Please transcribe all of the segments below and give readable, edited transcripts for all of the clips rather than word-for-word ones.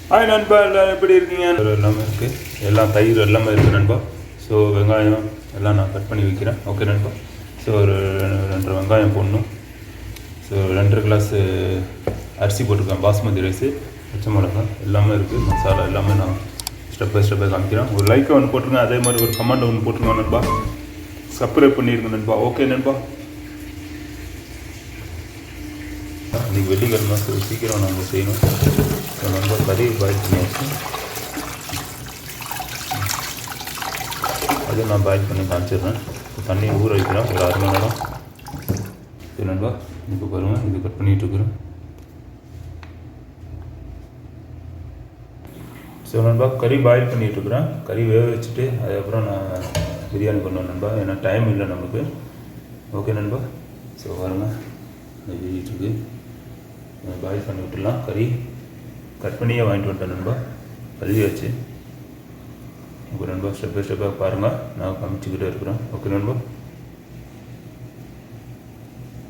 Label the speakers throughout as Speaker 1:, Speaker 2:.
Speaker 1: Hi நண்பா, எல்லோரும் எப்படி இருக்கீங்க? எல்லாமே இருக்குது, எல்லாம் தயிர் எல்லாமே இருக்குது நண்பா. ஸோ வெங்காயம் எல்லாம் நான் கட் பண்ணி வைக்கிறேன். ஓகே நண்பா. ஸோ ஒரு 2 வெங்காயம் போடணும். ஸோ 2 கிளாஸ் அரிசி போட்டிருக்கேன், பாஸ்மதி ரைஸு, பச்சை மிளகாய் எல்லாமே இருக்குது, மசாலா எல்லாமே நான் ஸ்டெப் பை ஸ்டெப்பாக காமிக்கிறேன். ஒரு லைக்கை ஒன்று போட்டுருங்க, அதே மாதிரி ஒரு கமெண்ட் ஒன்று போட்டுருங்க நண்பா. சப்ஸ்கிரைப் பண்ணியிருக்கேன் நண்பா. ஓகே நண்பா. இன்றைக்கி வெள்ளிக்கிழமை சீக்கிரம் நாங்கள் செய்யணும். ஸோ நண்பா கறி பாயில் பண்ணியாச்சு. அது நான் பாயில் பண்ணி காமிச்சிடுறேன். தண்ணியை ஊற வைக்கிறேன் ஒரு 1/2 மணி நேரம். சரி நண்பா, இப்போ பாருங்கள், இது கட் பண்ணிகிட்ருக்குறேன். ஸோ நண்பா கறி பாயில் பண்ணிகிட்ருக்குறேன். கறி வேக வச்சுட்டு அதுக்கப்புறம் நான் பிரியாணி பண்ணுவேன் நண்பா, ஏன்னா டைம் இல்லை நமக்கு. ஓகே நண்பா. ஸோ பாருங்கள், வெடிட்டுருக்கு. பாயில் பண்ணி விட்டுடலாம். கறி கட் பண்ணியே வாங்கிட்டு வந்துட்டேன் நண்பா, கழுவியாச்சு. ஓகே நண்பா, ஸ்டெப் பை ஸ்டெப்பாக பாருங்கள், நான் காமிச்சிக்கிட்டே இருக்கிறேன். ஓகே நண்பா.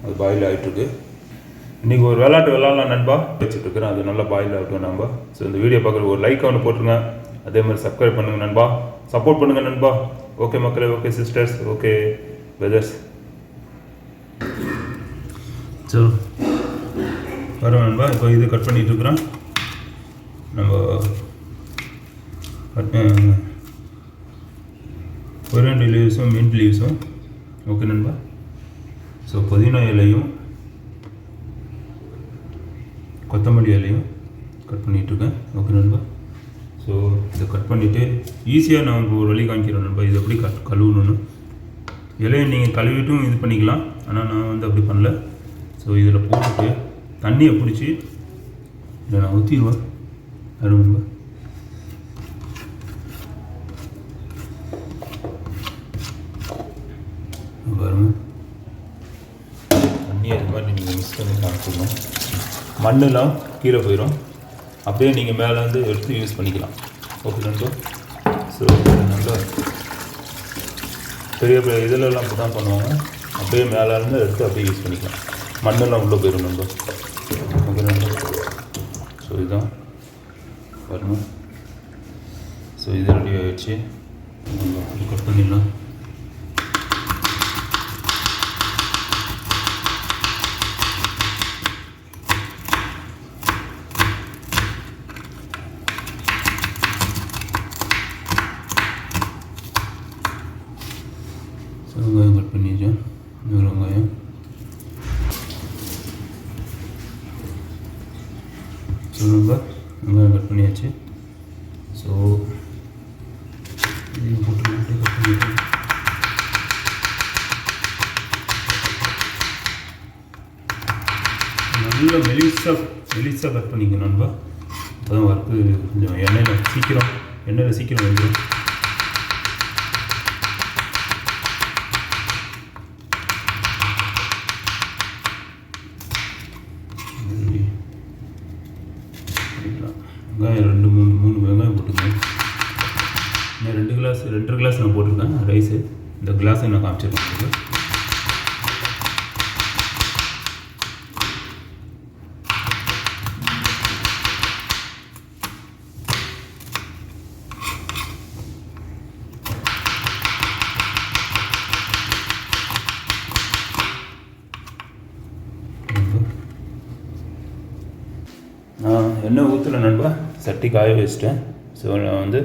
Speaker 1: அது பாயில் ஆகிட்டுருக்கு. இன்றைக்கி ஒரு விளாட்லாம் நண்பா, வச்சுட்ருக்கிறேன். அது நல்லா பாயில் ஆகட்டும் நண்பா. ஸோ இந்த வீடியோ பார்க்குற ஒரு லைக் ஒன்று போட்டுருங்க, அதே மாதிரி சப்ஸ்கிரைப் பண்ணுங்கள் நண்பா, சப்போர்ட் பண்ணுங்கள் நண்பா. ஓகே மக்களே, okay sisters, okay brothers. So வரும் நண்பா. இப்போ இது கட் பண்ணிகிட்ருக்குறேன். நம்ம கொரியண்டர் லீவ்ஸும் மின்ட் லீவ்ஸும். ஓகே நண்பா. ஸோ புதினா இலையும் கொத்தமல்லி இலையும் கட் பண்ணிகிட்ருக்கேன். ஓகே நண்பா. ஸோ இதை கட் பண்ணிவிட்டு ஈஸியாக நான் ஒரு வழி காமிக்கிறேன் நண்பா, இது எப்படி கழுவணுன்னு. இலையை நீங்கள் கழுவிட்டும் இது பண்ணிக்கலாம், ஆனால் நான் வந்து அப்படி பண்ணல. ஸோ இதில் போட்டுட்டு தண்ணியை பிடிச்சி இதை நான் ஊற்றிடுவேன். அது நண்பா. பாருங்க, தண்ணி அது மாதிரி நீங்கள் மிக்ஸ் பண்ணி காமிச்சிடணும். மண்ணெலாம் கீழே போயிடும், அப்படியே நீங்கள் மேலே வந்து எடுத்து யூஸ் பண்ணிக்கலாம். ஓகே நண்பா. ஸோ நல்லா பெரிய பெரிய இதிலெல்லாம் அப்படி தான் பண்ணுவாங்க, அப்படியே மேலே இருந்து எடுத்து அப்படியே யூஸ் பண்ணிக்கலாம். மண்ணெல்லாம் உள்ளே போயிடும் நண்பா. ஓகே நண்பா. ஸோ இதுதான் பாருங்கள். ஸோ இது ரெடி ஆகிடுச்சு. நம்ம கட் பண்ணிடலாம். ஸோ வெங்காயம் கட் பண்ணிடுச்சேன். இன்னொரு வெங்காயம். ஸோ நம்ம வெங்காயம் கட் பண்ணியாச்சு. ஸோ இதையும் போட்டு கட் பண்ணிட்டு நல்லா மெலிசாக கட் பண்ணிக்கணும் நண்பா. அப்போ தான் வறுத்து கொஞ்சம் எண்ணெயில் சீக்கிரம் வந்துடும். வெங்காயம் 2-3 வெங்காயம் போட்டுக்கேன். நான் 2 கிளாஸ் நான் போட்டிருக்கேன் ரைஸு. இந்த கிளாஸை நான் காமிச்சிருக்கேன் உங்களுக்கு. நான் எண்ணெய் ஊற்றல நண்பா, சட்டி காய வச்சிட்டேன். ஸோ நான் வந்து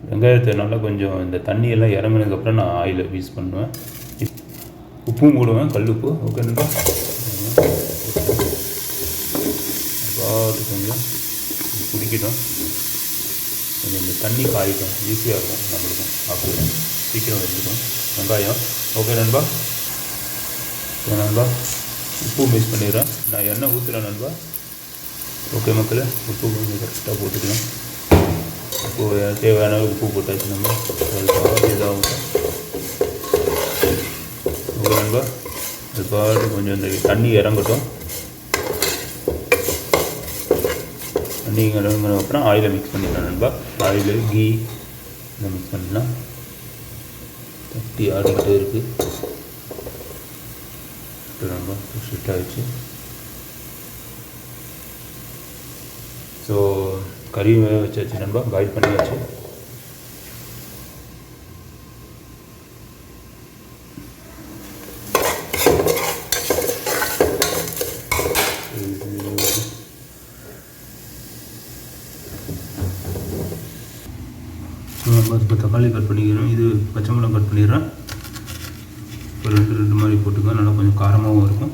Speaker 1: வெங்காயத்தை நல்லா கொஞ்சம் இந்த தண்ணியெல்லாம் இறங்கினதுக்கப்புறம் நான் ஆயிலை யூஸ் பண்ணுவேன். உப்பும் போடுவேன், கல் உப்பு. ஓகே நண்பா. கொஞ்சம் குடிக்கட்டும், கொஞ்சம் இந்த தண்ணி காயிட்டும், ஈஸியாக இருக்கும் நம்மளுக்கும். அப்படி சீக்கிரம் வச்சுக்கும் வெங்காயம். ஓகே நண்பா. நண்பா உப்பு மிக்ஸ் பண்ணிடுறேன். நான் எண்ணெய் ஊற்றுறேன் நண்பா. ஓகே மக்களே, உப்பு கொஞ்சம் கரெக்டாக போட்டுக்கலாம். உப்பு தேவையான உப்பு போட்டாச்சு நம்ம. இதாகும். ஓகே நண்பா. அது பாட்டு கொஞ்சம் இந்த தண்ணி இறங்கட்டும். தண்ணி இறங்கின அப்புறம் ஆயிலை மிக்ஸ் பண்ணிடலாம் நண்பா. ஆயில், கீ இதை மிக்ஸ் பண்ணிடலாம். தட்டி ஆடிக்கிட்டே இருக்குது நண்பா. செட் ஆகிடுச்சு. ஸோ கறி வேக வச்சாச்சு நண்பா, பாயில் பண்ணியாச்சு. நம்ம இப்போ தக்காளி கட் பண்ணிக்கிறோம், இது பச்சை மிளகாய் கட் பண்ணிடுறேன். இப்போ ரெண்டு மாதிரி போட்டுக்க, நல்லா கொஞ்சம் காரமாகவும் இருக்கும்.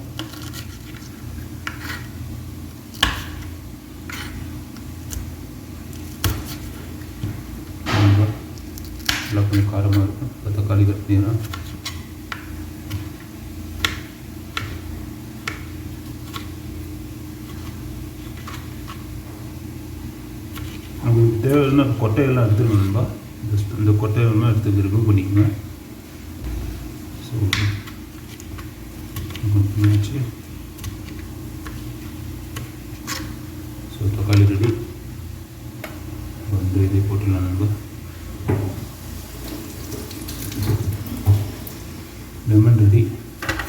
Speaker 1: நல்லா கொஞ்சம் காரமாக இருக்கும். இப்போ தக்காளி கட் பண்ணிடுறேன். உங்களுக்கு தேவையான கொட்டையெல்லாம் எடுத்துக்கணும்பா. இந்த கொட்டையெல்லாம் எடுத்து ரிமூவ் பண்ணிக்கோங்க. ஸோ பண்ணியாச்சு. ஸோ தக்காளி ரெடி. வந்து இதே போட்டுடலாம் நண்பா. Lemon ready.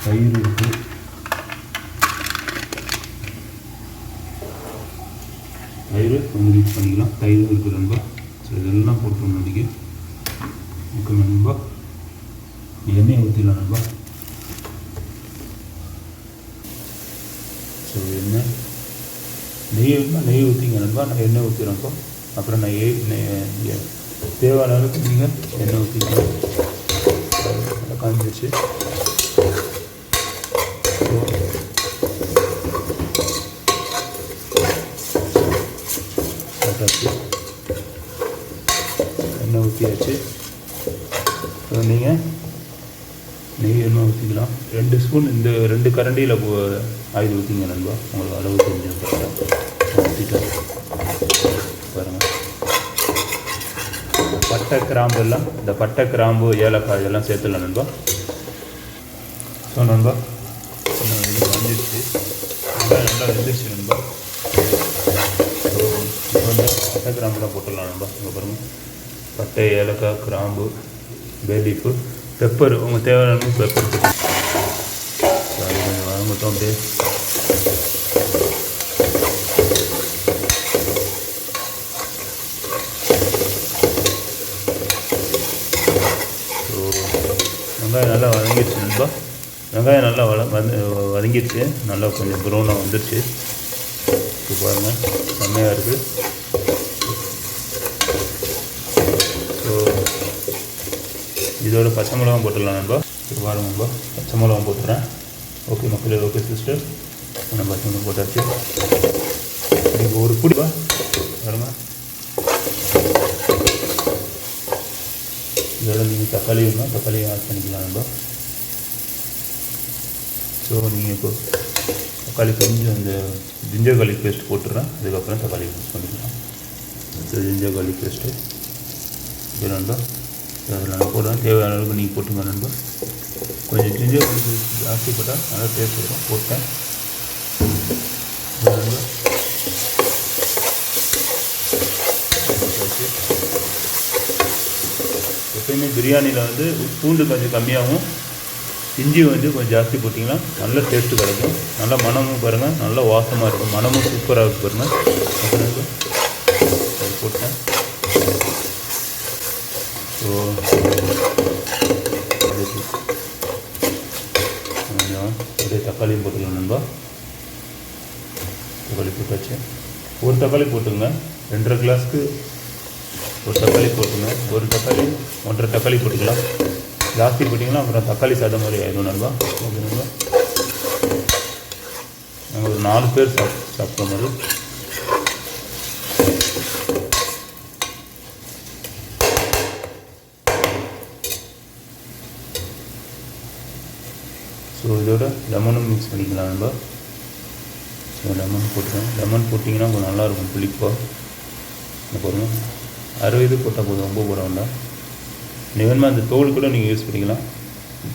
Speaker 1: தயிர் இருக்குது. தயிர் கொஞ்சம் மிக்ஸ் பண்ணிக்கலாம். தயிர் இருக்குது நண்பா. ஸோ இதெல்லாம் போட்டோம் நம்பிக்கை ஓகே நண்பா. எண்ணெய் ஊற்றிடலாம் நண்பா. ஸோ எண்ணெய் நெய் வேணுமா நெய் ஊற்றிங்க நண்பா. நான் எண்ணெய் ஊற்றிடுறேன்ப்பா. அப்புறம் நான் தேவையான அளவுக்கு நீங்கள் எண்ணெய் ஊற்றிக்கலாம். நல்லா காஞ்சிச்சு. எண்ணெய் ஊற்றியாச்சு. ஸோ நீங்கள் நெய் எண்ணெய் ஊற்றிக்கலாம். 2 ஸ்பூன் இந்த 2 கரண்டியில் ஆயில் ஊற்றிங்க நண்பா. உங்களுக்கு அளவு தெரிஞ்சு கரெக்டாக ஊற்றிட்டு பாருங்கள். பட்டை கிராம்பு எல்லாம், இந்த பட்டை கிராம்பு ஏலக்காய் இதெல்லாம் சேர்த்துலாம் நண்பா. ஸோ நண்பா வந்துடுச்சு. நல்லா வெந்துடுச்சு நண்பா. ஸோ இப்போ வந்து பட்டை கிராம்புலாம் போட்டுடலாம் நண்பா. இங்கே பாருங்கள், பட்டை ஏலக்காய் கிராம்பு பேலீஃபு பெப்பர் உங்கள் தேவையான பெப்பர் போட்டு அது கொஞ்சம் வதங்கட்டும். அப்படியே ஸோ வெங்காயம் நல்லா வதங்கிடுச்சு நண்பா. வெங்காயம் நல்லா வதங்கிடுச்சு. நல்லா கொஞ்சம் ப்ரௌனாக வந்துடுச்சு. இப்போ பாருங்கள் செம்மையாக இருக்குது. ஸோ இதோட பச்சை மிளகாய் போட்டுடலாம் நண்பா. இப்போ பாருங்க நண்பா, பச்சை மிளகாய் போட்டுறேன். ஓகே மக்களே, ஓகே சிஸ்டர், நம்ம பச்சை மிளகாய் போட்டாச்சு. இப்போ ஒரு பிடிப்பா பாருங்க. இதோட நீங்கள் தக்காளி வேணும்னா தக்காளியும் ஆட் பண்ணிக்கலாம் நண்பா. ஸோ நீங்கள் இப்போ தக்காளி கொஞ்சம் இந்த ஜிஞ்சர் கார்லிக் பேஸ்ட் போட்டுடுறேன். அதுக்கப்புறம் தக்காளி மிக்ஸ் பண்ணிக்கலாம். ஸோ ஜிஞ்சர் கார்லிக் பேஸ்ட்டு இது நண்பா. அதில் நான் போடுறேன். தேவையான அளவுக்கு நீங்கள் போட்டுங்க நண்பா. கொஞ்சம் ஜிஞ்சர் கார்லிக் பேஸ்ட் ஜாஸ்தி போட்டால் நல்லா டேஸ்ட் வரும். போட்டேன் நண்பா. எப்பயுமே பிரியாணியில் வந்து பூண்டு கொஞ்சம் கம்மியாகவும் இஞ்சி வந்து கொஞ்சம் ஜாஸ்தி போட்டிங்கன்னா நல்ல டேஸ்ட்டு கிடைக்கும். நல்லா மனமும் பாருங்கள், நல்லா வாசமாக இருக்கும். மனமும் சூப்பராக இருக்குது பாருங்கள். அப்புறம் அது போட்டேன். ஸோ கொஞ்சம் அப்படியே தக்காளியும் போட்டுக்கலாம் நண்பா. தக்காளி போட்டாச்சு. ஒரு தக்காளி போட்டுங்க. 2.5 கிளாஸ்க்கு ஒரு தக்காளி போட்டுங்க. ஒரு தக்காளி 1.5 தக்காளி போட்டுக்கலாம். ஜாஸ்தி போட்டிங்கன்னா அப்புறம் தக்காளி சாதம் மாதிரி ஆயிடும் நண்பா. ஓகே நண்பா. நாங்கள் ஒரு 4 பேர் சாப்பிட்ற மாதிரி. ஸோ இதோட லெமனும் மிக்ஸ் பண்ணிக்கலாம் நண்பா. ஸோ லெமன் போட்டுருவேன். லெமன் போட்டிங்கன்னா கொஞ்சம் நல்லாயிருக்கும் புளிப்பாக. பாருங்கள், 60 போட்டால் போதும், ரொம்ப போட வேண்டாம். நீங்கள் வேணுமா அந்த தோல் கூட நீங்கள் யூஸ் பண்ணிக்கலாம்.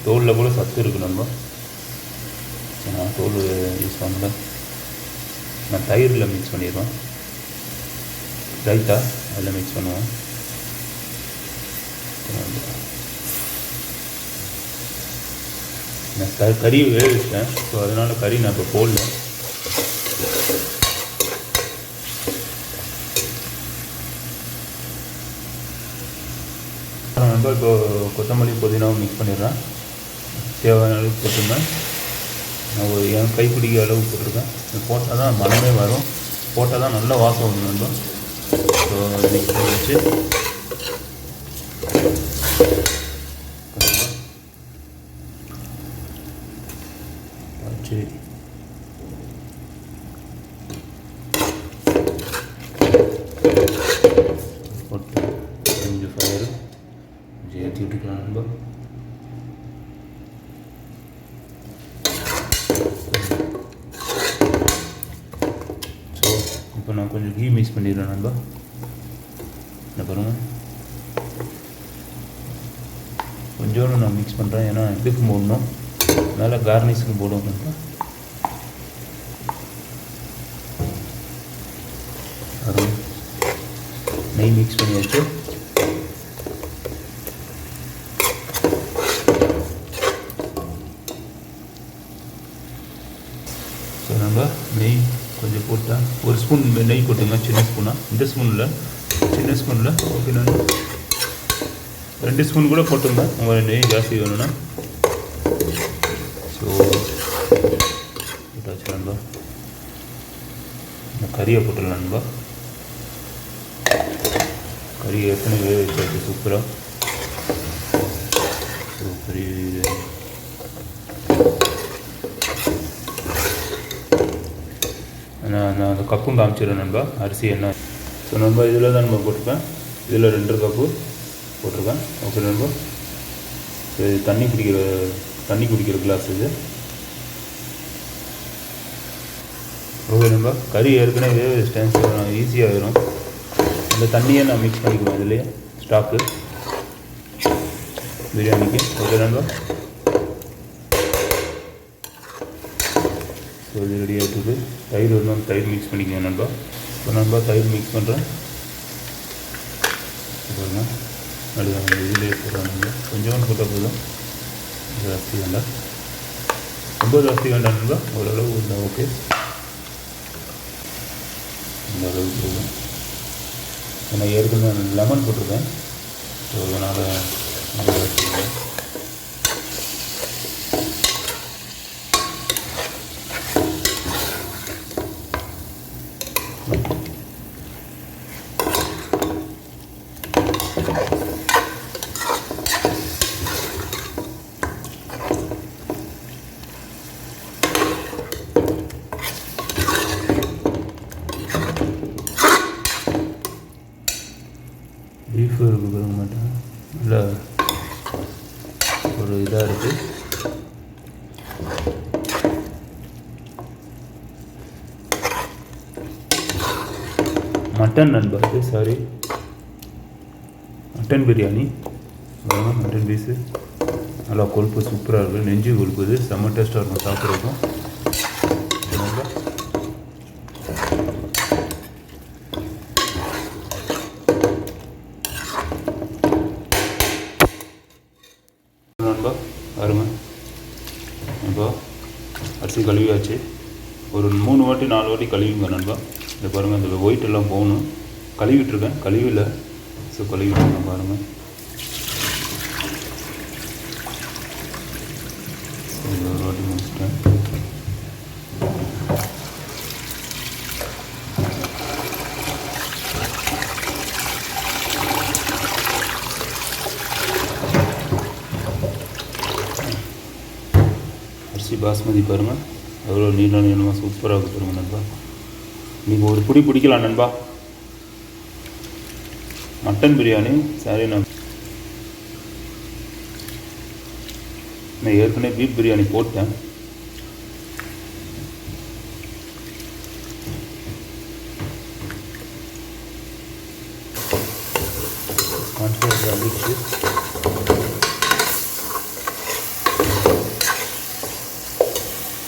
Speaker 1: தோலில் கூட சத்து இருக்குது நண்பா. நான் தோல் யூஸ் பண்ணல. நான் தயிரில் மிக்ஸ் பண்ணிடுவேன். ரைத்தா அதில் மிக்ஸ் பண்ணுவேன். நான் கறி வேக வச்சிட்டேன். ஸோ அதனால் கறி நான் இப்போ போடல. நண்பா இப்போ கொத்தமல்லி புதினாவும் மிக்ஸ் பண்ணிடுறேன். தேவையான அளவுக்கு போட்டுருந்தேன். நான் ஒரு என் கைப்பிடிக்க அளவு போட்டிருக்கேன். இது போட்டால் தான் மனமே வரும், போட்டால் தான் நல்ல வாசம் வரும் நண்பா. ஸோ மிக்ஸ் பண்ணி வச்சு வச்சு போட்டு கொஞ்சம் ஃபயர் கொஞ்சம் ஏற்றி விட்டுக்கலாம் நண்பா. ஸோ இப்போ நான் கொஞ்சம் கீ மிக்ஸ் பண்ணிடுறேன் நண்பா. என்ன பாருங்கள், கொஞ்சோண்டு நான் மிக்ஸ் பண்ணுறேன், ஏன்னா இதுக்கு போடணும், மேலே கார்னிஷ்க்கு போடுவோம் நண்பா. நெய் மிக்ஸ் பண்ணி வச்சு ஸோ நம்ம நெய் கொஞ்சம் போட்டால் ஒரு ஸ்பூன் நெய் போட்டுங்க, சின்ன ஸ்பூனாக. இந்த ஸ்பூனில் சின்ன ஸ்பூனில் ஓகே நான் 2 ஸ்பூன் கூட போட்டுங்க உங்களுக்கு நெய் ஜாஸ்தி வேணும்னா. ஸோ போட்டாச்சு நண்பா. இந்த கறியை போட்டுடலாம் நண்பா. கறி ஏற்கனவே வேக வச்சாச்சு சூப்பராக. ஸோ கறி நான் அந்த கப்பும் காமிச்சிடுறேன் நண்பா, அரிசி என்ன. ஸோ நண்பா இதில் தான் நம்ம போட்டிருக்கேன், இதில் 2 கப்பு போட்டிருக்கேன். ஓகே நண்பா. இது தண்ணி குடிக்கிற கிளாஸ் இது. ஓகே நண்பா, கறி ஏற்கனவே வச்சிட்டேன், ஈஸியாக ஆகிடும். அந்த தண்ணியை நான் மிக்ஸ் பண்ணிக்குவேன் இதுலேயே, ஸ்டாக்கு பிரியாணிக்கு. ஓகே நண்பா. ஸோ இது ரெடி ஆகிட்டு தயிர் வரணும், தயிர் மிக்ஸ் பண்ணிக்கோங்க நண்பா. இப்போ நண்பா தயிர் மிக்ஸ் பண்ணுறேன் பாருங்க. நடுவாங்க இதிலே போடுறாங்க, கொஞ்சோண்டு போட்டால் போதும், ஜாஸ்தி வேண்டாம், ரொம்ப ஜாஸ்தி வேண்டாம் நண்பா, ஓரளவு இருந்தால் ஓகே. இந்த அளவுக்கு போதும். ஏன்னா ஏற்கனவே லெமன் போட்டிருக்கேன், ஸோ அதனால் நல்லா வச்சுருக்கேன். பீஃபு இருக்குது பாருங்க மாட்டேன், நல்லா ஒரு இதாக இருக்குது. மட்டன் நண்பா இது, sorry mutton biryani. Mutton piece நல்லா கொழுப்பு சூப்பராக இருக்குது, நெஞ்சு கொழுப்பு, இது செம்ம டேஸ்ட்டாக இருக்கும் சாப்பிட்றதுக்கும். நண்பா பாருங்க, இப்போ அரிசி கழுவியாச்சு. ஒரு 3 வாட்டி 4 வாட்டி கழுவிங்க நண்பா. இதை பாருங்கள், இந்த ஒயிட் எல்லாம் போகணும். கழுவிட்டுருக்கேன், கழுவில. ஸோ கழுவிட்டுருக்கேன் பாருங்கள். ஒரு வாட்டி முடிச்சிட்டேன். அரிசி பாஸ்மதி பாருங்கள், எவ்வளோ நீளமாக சூப்பராக கொடுத்துருங்க நண்பா. நீங்கள் ஒரு பிடி பிடிக்கலாம் நண்பா. மட்டன் பிரியாணி சாரி, நான் ஏற்கனவே பீஃப் பிரியாணி போட்டேன். அடிச்சு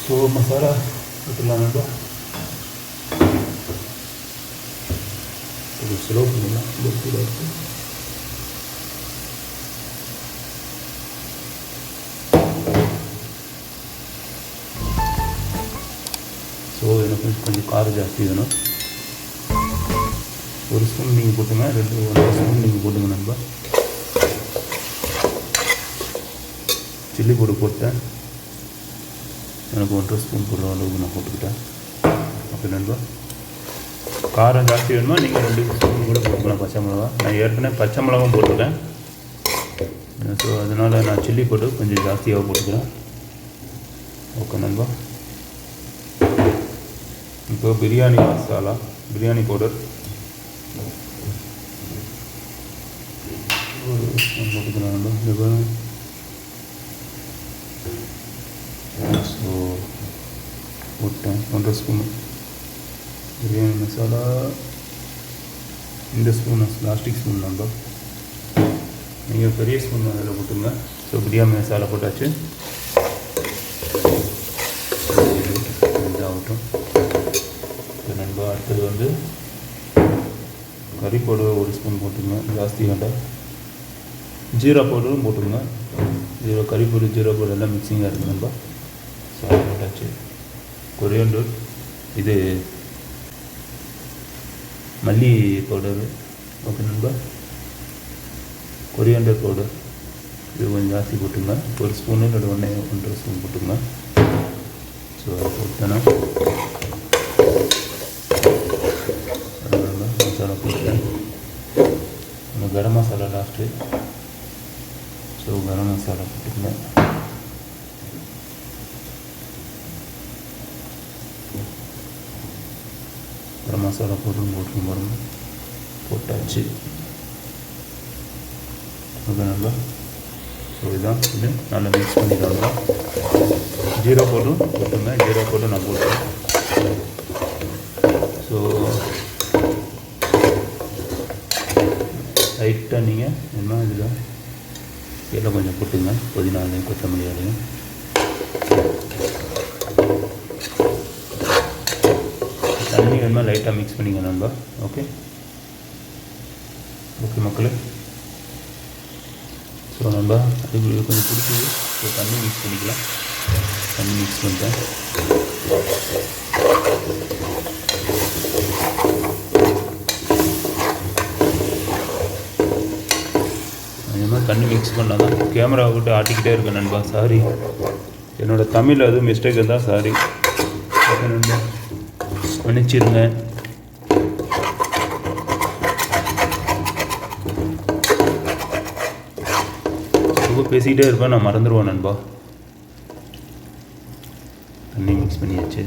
Speaker 1: ஸோ மசாலா போட்டுடலாம் நண்பா. இது ஸ்லோ பண்ணிடலாம், ஸ்லோ கூட இருக்குது. ஸோ எனக்கு கொஞ்சம் காரம் ஜாஸ்தி வேணும். 1 ஸ்பூன் நீங்கள் போட்டுங்க, 1 ஸ்பூன் நீங்கள் போட்டுங்க நண்பா. சில்லி பொடி போட்டேன். எனக்கு 1.5 ஸ்பூன் போடுற அளவுக்கு நான் போட்டுக்கிட்டேன். ஓகே நண்பா. காரம் ஜாஸ்தி வேணுமா நீங்கள் 2 ஸ்பூன் கூட போட்டுக்கலாம் பச்சை மிளகா. நான் ஏற்கனவே பச்சை மிளகாவும் போட்டுருக்கேன். ஸோ அதனால் நான் சில்லி போட்டு கொஞ்சம் ஜாஸ்தியாக போட்டுக்கிறேன். ஓகே நண்பா. இப்போ பிரியாணி மசாலா, பிரியாணி பவுடர் போட்டுக்கலாம் நண்பா. இப்போ ஸோ போட்டேன் 1.5 ஸ்பூன் பிரியாணி மசாலா. இந்த ஸ்பூன் லாஸ்டிக் ஸ்பூன் நண்பா. நீங்கள் பெரிய ஸ்பூன் அதில் போட்டுங்க. ஸோ பிரியாணி மசாலா போட்டாச்சு. இதாகட்டும் நண்பா. அடுத்தது வந்து கறி பவுடர் 1 ஸ்பூன் போட்டுங்க, ஜாஸ்தி வேண்டாம். ஜீரா பவுடரும் போட்டுங்க. கறி பவுடர் ஜீரா பவுடர் எல்லாம் மிக்சிங்காக இருக்குது நண்பா. ஸோ அது போட்டாச்சு. கொரியாண்டர், இது மல்லி பவுடரு. ஓகே நண்பா. கொரியாண்டர் பவுடர் இது கொஞ்சம் ஜாஸ்தி போட்டுங்க. 1 ஸ்பூனு இல்லை 1.5 ஸ்பூன் போட்டுங்க. ஸோ அதை போட்டேன்னா மசாலா போட்டேன். கரம் மசாலா லாஸ்ட்டு. ஸோ கரம் மசாலா போட்டுங்க. கரம் மசாலா போட்டு போட்டாச்சு. ஓகே நல்லா. ஸோ இதுதான் இது நல்லா மிக்ஸ் பண்ணிடுவாங்க. ஜீரோ போட்டும் போட்டுங்க. ஜீரோ போட்டு நான் போட்டேன். ஸோ லைட்டாக நீங்கள் என்ன இதில் எல்லாம் கொஞ்சம் போட்டுங்க. புதினாலையும் கொத்தமல்லியாலையும். தண்ணி வேணுமா லைட்டாக மிக்ஸ் பண்ணிங்க நண்பா. ஓகே ஓகே மக்களே. ஸோ நண்பா அது கொஞ்சம் பிடிக்குது. ஸோ தண்ணி மிக்ஸ் பண்ணிக்கலாம். தண்ணி மிக்ஸ் பண்ணிட்டேன். கொஞ்சமாக தண்ணி மிக்ஸ் பண்ணால் தான் கேமரா விட்டு ஆட்டிக்கிட்டே இருக்கேன் நண்பா. சாரி, என்னோடய தமிழ் அது மிஸ்டேக் இருந்தால் சாரி. ஓகே நண்பா, மன்னிச்சிருங்க. ரொம்ப பேசிக்கிட்டே இருப்பேன், நான் மறந்துடுவேன் நண்பா. தண்ணி மிக்ஸ் பண்ணியாச்சு.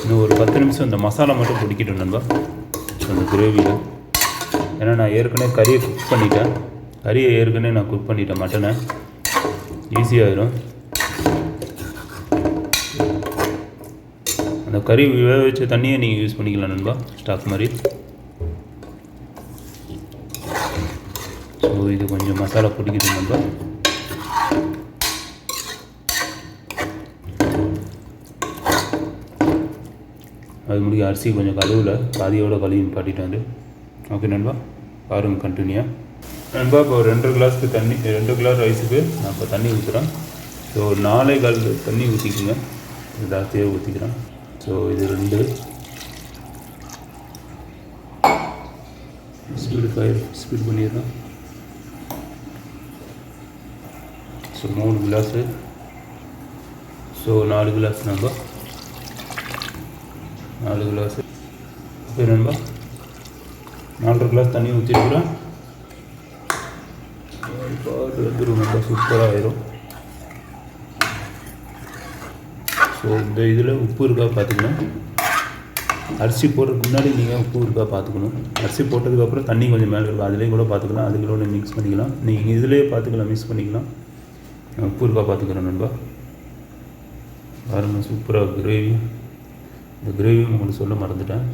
Speaker 1: இன்னும் ஒரு 10 நிமிஷம் இந்த மசாலா மட்டும் பிடிக்கிட்டோம் நண்பா அந்த கிரேவியில். ஏன்னா நான் ஏற்கனவே கறியை குக் பண்ணிட்டேன். நான் குக் பண்ணிட்டேன் மட்டனை. ஈஸியாகிடும். அந்த கறி வேக வச்ச தண்ணியை நீங்கள் யூஸ் பண்ணிக்கலாம் நண்பா, ஸ்டாக் மாதிரி. ஸோ இது கொஞ்சம் மசாலா பிடிக்குது நண்பா. அது முடிய அரிசி கொஞ்சம் கழுவில் பாதியோட கழுவி பாட்டிட்டு வந்து. ஓகே நண்பா, பாருங்கள் கண்டினியூ நண்பா. இப்போ 2 கிளாஸுக்கு தண்ணி, 2 கிளாஸ் ரைஸுக்கு நான் இப்போ தண்ணி ஊற்றுறேன். ஸோ 4 தண்ணி ஊற்றிக்குங்க. ஜாஸ்தியாக ஊற்றிக்கிறேன். ஸோ இது 2 ஸ்பீட் பண்ணிடுறேன். So 3 class. ஸோ 4 கிளாஸ் நண்பா, 4 கிளாஸு. ஓகே நண்பா, 4 கிளாஸ் தண்ணி ஊற்றிருக்கிறேன். வந்துடும் நல்லா சூப்பராக ஆயிரும். ஸோ இந்த இதில் உப்பு இருக்கா பார்த்துக்கணும். அரிசி போடுறதுக்கு முன்னாடி நீங்கள் உப்பு இருக்கா பார்த்துக்கணும். அரிசி போட்டதுக்கப்புறம் தண்ணி கொஞ்சம் மேலே இருக்கும், அதுலேயும் கூட பார்த்துக்கலாம். அதுகளோட மிக்ஸ் பண்ணிக்கலாம். நீங்கள் இதிலே பார்த்துக்கலாம், மிக்ஸ் பண்ணிக்கலாம். உப்பு இருக்கா பார்த்துக்கிறேன் நண்பா. பாருங்கள் சூப்பராக கிரேவி. இந்த கிரேவியும் உங்களுக்கு சொல்ல மறந்துட்டேன்.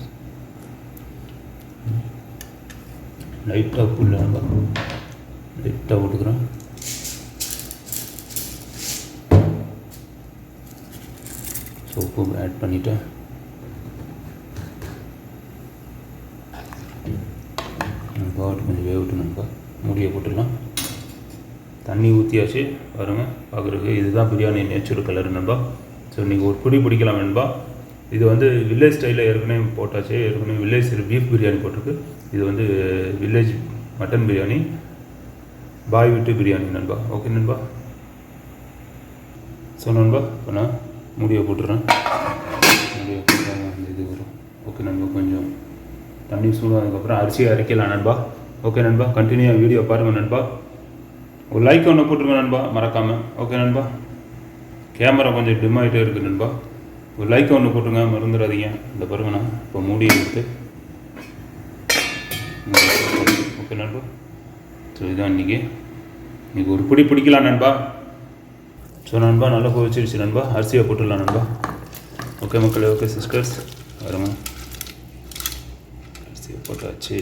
Speaker 1: லைட்டாக உப்பு இல்லை நண்பா, லைட்டாக போட்டுக்கிறேன். ஸோ உப்பு ஆட் பண்ணிவிட்டேன். பாட்டு கொஞ்சம் வேகட்டும் நண்பா. மூடியை போட்டுடலாம். தண்ணி ஊற்றியாச்சு பாருங்கள். பார்க்குறதுக்கு இதுதான் பிரியாணி நேச்சுரல் கலர் நண்பா. ஸோ நீங்கள் ஒரு பிடி பிடிக்கலாம் நண்பா. இது வந்து வில்லேஜ் ஸ்டைலில் ஏற்கனவே போட்டாச்சு. ஏற்கனவே வில்லேஜ் பீஃப் பிரியாணி போட்டிருக்கு. இது வந்து வில்லேஜ் மட்டன் பிரியாணி, பாய் விட்டு பிரியாணி நண்பா. ஓகே நண்பா. ஸோ நண்பா இப்போ நான் மூடியை போட்டுறேன். மூடியை போட்டு அந்த இது வரும். ஓகே நண்பா, கொஞ்சம் தண்ணி சூடானதுக்கப்புறம் அரிசியை அரைக்கலாம் நண்பா. ஓகே நண்பா, கண்டினியூவாக வீடியோ பாருங்கள் நண்பா. ஒரு லைக் ஒன்று போட்டுருங்க நண்பா, மறக்காமல். ஓகே நண்பா, கேமரா கொஞ்சம் டிம் ஆகிட்டே இருக்குது நண்பா. ஒரு லைக் ஒன்று போட்டுருங்க, மறந்துடாதீங்க. இந்த பாருங்கண்ணா இப்போ மூடியை எடுத்து ஓகே நண்பா. ஸோ இதுதான் இன்றைக்கி ஒரு பிடி பிடிக்கலாம் நண்பா. ஸோ நண்பா நல்லா கொதிச்சிருச்சு நண்பா, அரிசியை போட்டுடலாம் நண்பா. ஓகே மக்களே, ஓகே சிஸ்டர்ஸ், வருங்க. அரிசியை போட்டாச்சு.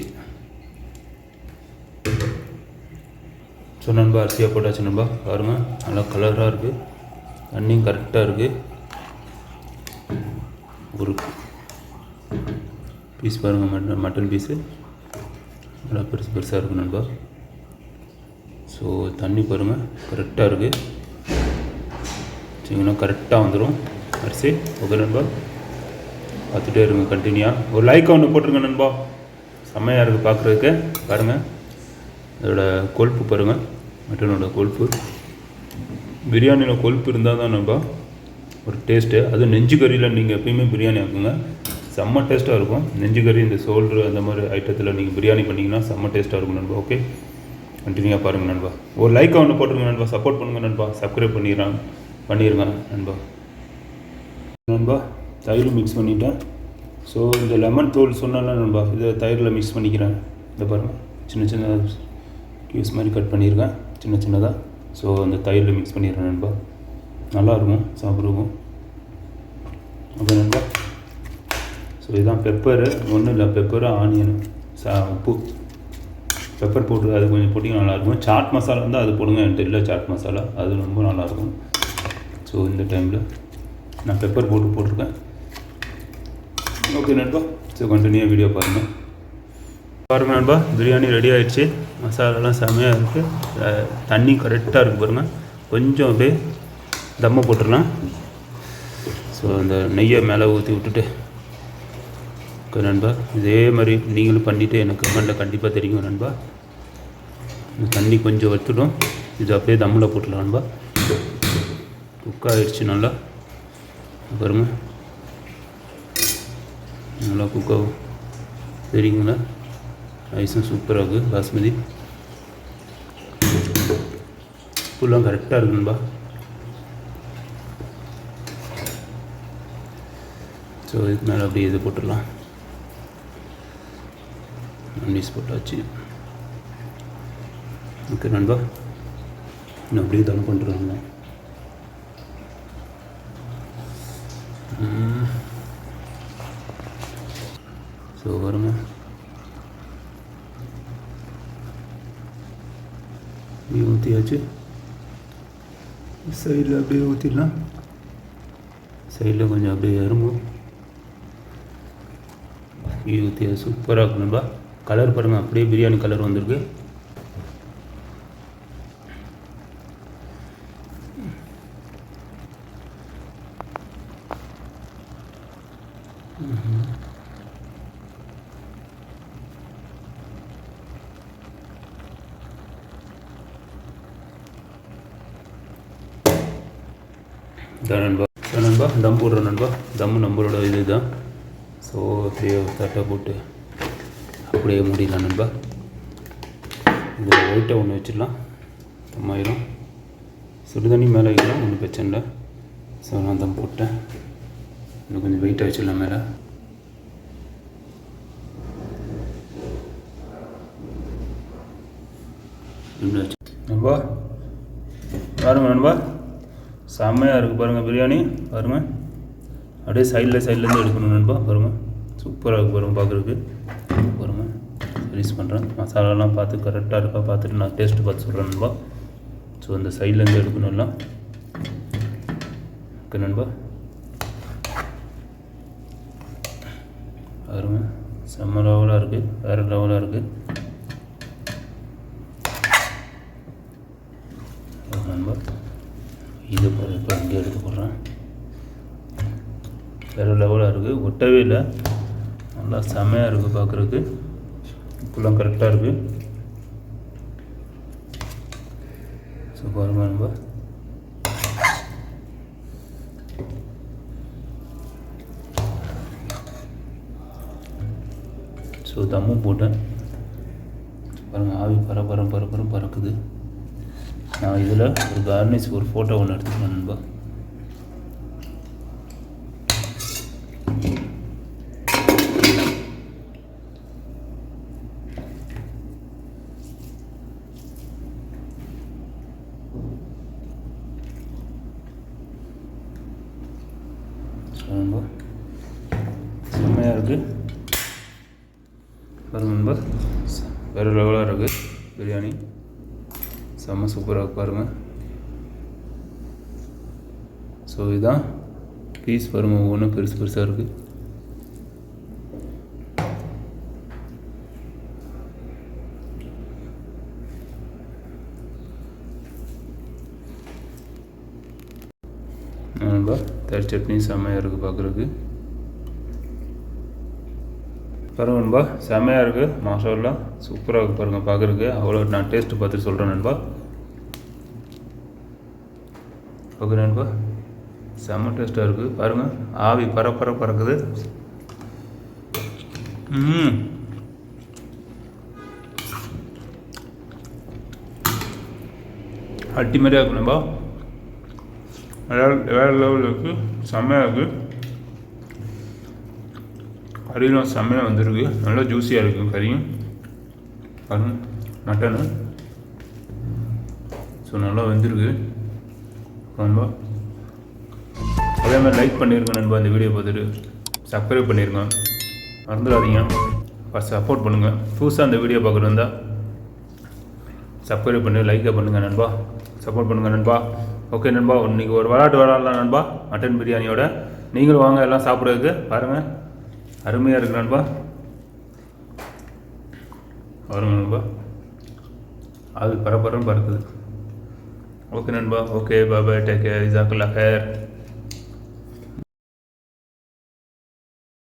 Speaker 1: ஸோ நண்பா அரிசியை போட்டாச்சு நண்பா. பாருங்க நல்லா கலராக இருக்குது, தண்ணியும் கரெக்டாக இருக்குது. ஒரு பீஸ் பாருங்கள், மட்டன் பீஸு நல்லா பெருசு பெருசாக இருக்குது நண்பா. ஸோ தண்ணி பாருங்கள் கரெக்டாக இருக்குது. சரிங்கண்ணா, கரெக்டாக வந்துடும் அரிசி. ஓகே நண்பா, பார்த்துட்டே இருங்க கண்டினியூவாக. ஒரு லைக் ஒன்று போட்டுருங்க நண்பா, செம்மையாக இருக்குது பார்க்குறதுக்கு. பாருங்கள் அதோட கொழுப்பு பாருங்கள், மட்டனோட கொழுப்பு. பிரியாணியில் கொழுப்பு இருந்தால் தான் நண்பா ஒரு டேஸ்ட்டு. அது நெஞ்சு கறியில் நீங்கள் எப்பயுமே பிரியாணி ஆக்குங்க, செம்ம டேஸ்ட்டாக இருக்கும். நெஞ்சு கறி, இந்த ஷோல்டரு, அந்த மாதிரி ஐட்டத்தில் நீங்கள் பிரியாணி பண்ணிங்கன்னா செம்ம டேஸ்ட்டாக இருக்கும் நண்பா. ஓகே, கண்டினியூவாக பாருங்கள் நண்பா. ஒரு லைக் ஒன்று போட்டுருங்க நண்பா, சப்போர்ட் பண்ணுங்கள் நண்பா, சப்ஸ்கிரைப் பண்ணிடுங்க நண்பா. நண்பா தயிர் மிக்ஸ் பண்ணிவிட்டேன். ஸோ இந்த லெமன் தூள் சொன்னால நண்பா, இதை தயிரில் மிக்ஸ் பண்ணிக்கிறேன். இதை பாருங்கள், சின்ன சின்ன கியூஸ் மாதிரி கட் பண்ணியிருக்கேன், சின்ன சின்னதாக. ஸோ அந்த தயிரில் மிக்ஸ் பண்ணிடுறேன் நண்பா, நல்லாயிருக்கும் சாப்பிடுவோம். ஓகே நண்பா. ஸோ இதுதான் பெப்பரு, ஒன்றும் இல்லை, பெப்பரு, ஆனியனு, உப்பு, பெப்பர் போட்டு அது கொஞ்சம் போட்டிங்கன்னா நல்லாயிருக்கும். சாட் மசாலா இருந்தால் அது போடுங்க, என்கிட்ட இல்லை சாட் மசாலா, அது ரொம்ப நல்லாயிருக்கும். ஸோ இந்த டைமில் நான் பெப்பர் போட்டிருக்கேன். ஓகே நண்பா, ஸோ கண்டினியூவாக வீடியோ பாருங்கள். நண்பா பிரியாணி ரெடி ஆகிடுச்சு, மசாலாலாம் செம்மையாக இருக்குது, தண்ணி கரெக்டாக இருக்குது பாருங்கள். கொஞ்சம் அப்படியே தம்மை போட்டுடலாம். ஸோ அந்த நெய்யை மேலே ஊற்றி விட்டுட்டு. ஓகே நண்பா, இதே மாதிரி நீங்களும் பண்ணிவிட்டு எனக்கு கமெண்டில் கண்டிப்பாக தெரியுங்க நண்பா. தண்ணி கொஞ்சம் வத்துடும், இது அப்படியே தம்மில் போட்டுடலாம் நண்பா. குக் ஆகிடுச்சு நல்லா பாருங்க, நல்லா குக் ஆகும் தெரியுங்களா. ரைஸும் சூப்பராக இருக்குது, பாஸ்மதி ஃபுல்லாக கரெக்டாக இருக்கு நண்பா. ஸோ இதுக்கு மேலே அப்படியே இது போட்டுடலாம், மண்டீஸ் போட்டாச்சு. ஓகே நண்பா, இன்னும் அப்படியே தம் பண்ணுறாங்க. ஸோ வருங்க, அப்படியே ஊற்றியாச்சு. சைடில் அப்படியே ஊற்றிடலாம், சைடில் கொஞ்சம் அப்படியே இறங்கும். அப்படியே ஊற்றியா சூப்பராக இருக்கணும்பா. கலர் பாருங்கள், அப்படியே பிரியாணி கலர் வந்திருக்கு. நண்பா தம் போடுறோம் நண்பா, தம் நம்மளோட இது தான். ஸோ அப்படியே தட்டை போட்டு அப்படியே மூடிடலாம் நண்பா. இதில் ஒயிட்டை ஒன்று வச்சிடலாம், தம்மாயிரும். சுடுதண்ணி மேலே வைக்கலாம், ஒன்றும் பிரச்சனை இல்லை. ஸோ நான் தம் போட்டேன், இன்னும் கொஞ்சம் வெயிட்டாக வச்சிடலாம் மேலே. நண்பா பாருங்க நண்பா, செம்மையாக இருக்குது பாருங்கள் பிரியாணி. பாருங்கள் அப்படியே சைட்லேருந்து எடுக்கணும் நண்பா. பாருங்கள் சூப்பராக இருக்குது பாருங்கள் பார்க்குறதுக்கு. பாருங்கள் ரிலீஸ் பண்ணுறேன், மசாலாலாம் பார்த்து கரெக்டாக இருக்கா பார்த்துட்டு நான் டேஸ்ட்டு பார்த்து சொல்கிறேன் நண்பா. ஸோ அந்த சைட்லேருந்து எடுக்கணும் எல்லாம். ஓகே நண்பா, பாருங்கள் செம்ம லெவலாக இருக்குது, வேறு லெவலாக இருக்குது நண்பா. இது இப்போ இங்கே எடுத்து போடுறேன், வேறு லெவலாக இருக்குது, ஒட்டவே இல்லை, நல்லா செம்மையாக இருக்குது பார்க்குறதுக்கு. இப்பெல்லாம் கரெக்டாக இருக்குது. ஸோ பாருங்கள் நண்பா, ஸோ தம்மும் போட்டேன் பாருங்கள், ஆவி பரபரம் பறக்குது. நான் இதில் ஒரு கார்னிஷ் ஒரு ஃபோட்டோ ஒன்று எடுத்துக்கிறேன் நண்பா. நண்பா செம்மையாக இருக்குது பாருங்கள் நண்பா, வேறு லெவலாக இருக்குது பிரியாணி, செம்ம சூப்பராக பாருங்கள். ஸோ இதுதான் பீஸ் பாருங்கள், ஒவ்வொன்றும் பெருசாக இருக்குது. நண்பா தயிர் சட்னி செம்மையாக இருக்குது பார்க்குறதுக்கு. பாருங்கள் நண்பா, செம்மையாக இருக்குது, மாஷாஅல்லாஹ் சூப்பராக இருக்குது பாருங்கள் பார்க்குறதுக்கு. அவ்வளோ நான் டேஸ்ட்டு பார்த்துட்டு சொல்கிறேன் நண்பா. ஓகே நண்பா, செம்ம டேஸ்ட்டாக இருக்குது பாருங்கள், ஆவி பறக்குது. அல்டிமேட்டாக இருக்குது நண்பா, வேறு லெவலில் இருக்குது, செம்மையாக இருக்குது. கறியெலாம் செம்மையாக வந்துருக்கு, நல்லா ஜூஸியாக இருக்குது கறியும். பாருங்கள் மட்டனு, ஸோ நல்லா வந்துருக்கு நண்பா. அதே மாதிரி லைக் பண்ணியிருக்கேன் நண்பா, இந்த வீடியோ பார்த்துட்டு சப்ஸ்கிரைப் பண்ணியிருங்க, மறந்துடாதீங்க. ஃபஸ்ட் சப்போர்ட் பண்ணுங்கள். புதுசாக அந்த வீடியோ பார்க்குறது இருந்தால் சப்ஸ்கிரைப் பண்ணி லைக்கை பண்ணுங்கள் நண்பா, சப்போர்ட் பண்ணுங்கள் நண்பா. ஓகே நண்பா, இன்றைக்கி ஒரு விளாட்லாம் நண்பா, மட்டன் பிரியாணியோட. நீங்களும் வாங்க எல்லாம் சாப்பிட்றதுக்கு. பாருங்கள் அருமையாக இருக்குது நண்பா, பாருங்கள் நண்பா, அது பரபரம் பறக்குது. ஓகே நண்பா, ஓகே பாய், டேக் கேர், ஜஸாக்கல்லாஹ் ஹைர்.